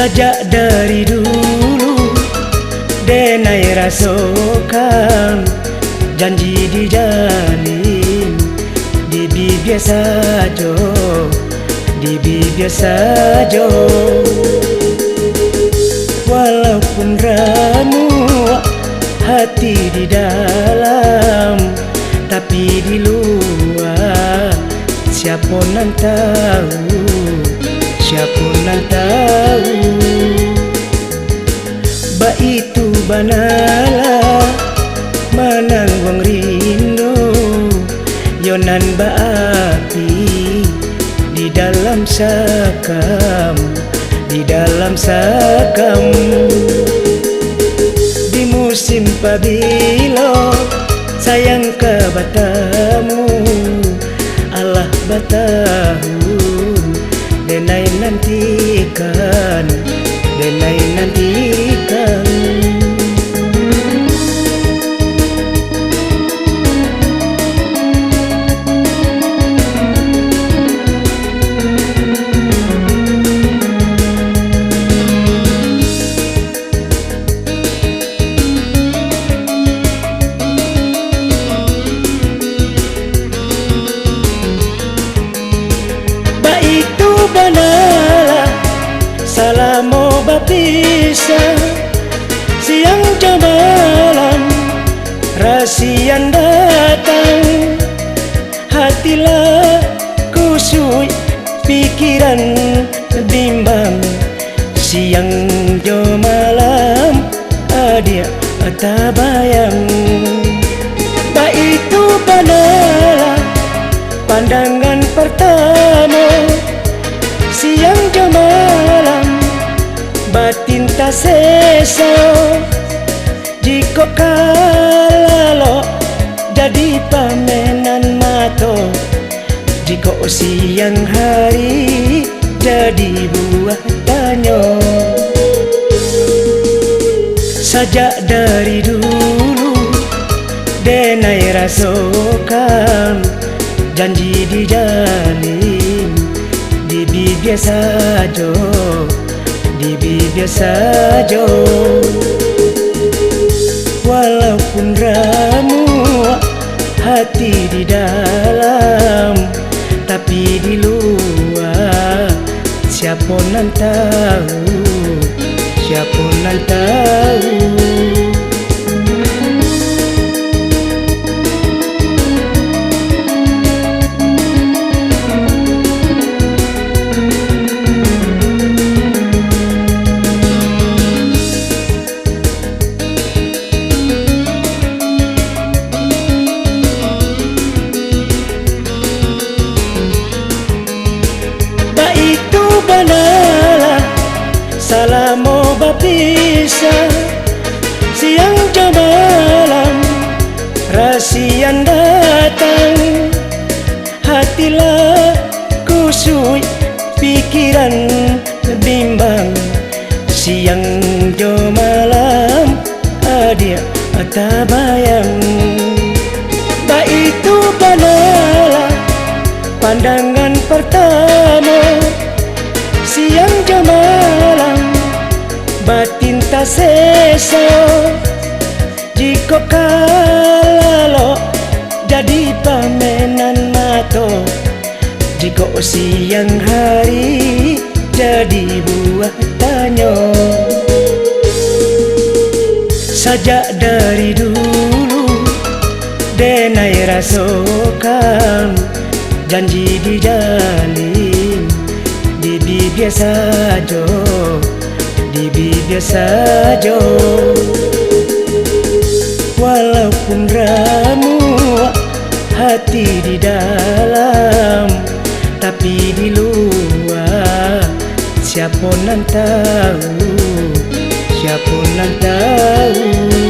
Sajak dari dulu denai rasakan janji dijalin di bibir saja, di bibir saja. Walaupun ramu hati di dalam, tapi di luar siapa nan tahu, siapa nan tahu. Ba itu banalah menanggung rindu, yonan ba api di dalam sakam, di dalam sakam. Di musim pabilo sayang ke batamu, Allah batahu denai nantikan, denai nantikan. Banalah salamo bapisa siang jam malam rasian datang, hatilah kusui pikiran bimbang siang jam malam adia tabayang. Ba itu banalah pandangan pertama siang jam malam batin tak sesa. Jika kalalo jadi pamenan mato, jika siang hari jadi buah tanyo. Sajak dari dulu denai rasakan janji dijalin di bibir saja, di bibir saja. Walaupun ramu hati di dalam, tapi di luar siapa nan tahu, siapa nan tahu. Banalah salamo bapisa siang jam malam rasian datang, hatilah kusui pikiran bimbang siang jam malam adia tabayang. Ba itu banalah pandangan pertama siang jam malam batin tak sesa. Jika kalalo jadi pamenan mato, jika siang hari jadi buah tanyo. Sajak dari dulu denai rasakan janji dijalin di bibir saja, di bibir saja. Walaupun ramu hati di dalam, tapi di luar siapa nan tahu, siapa nan tahu.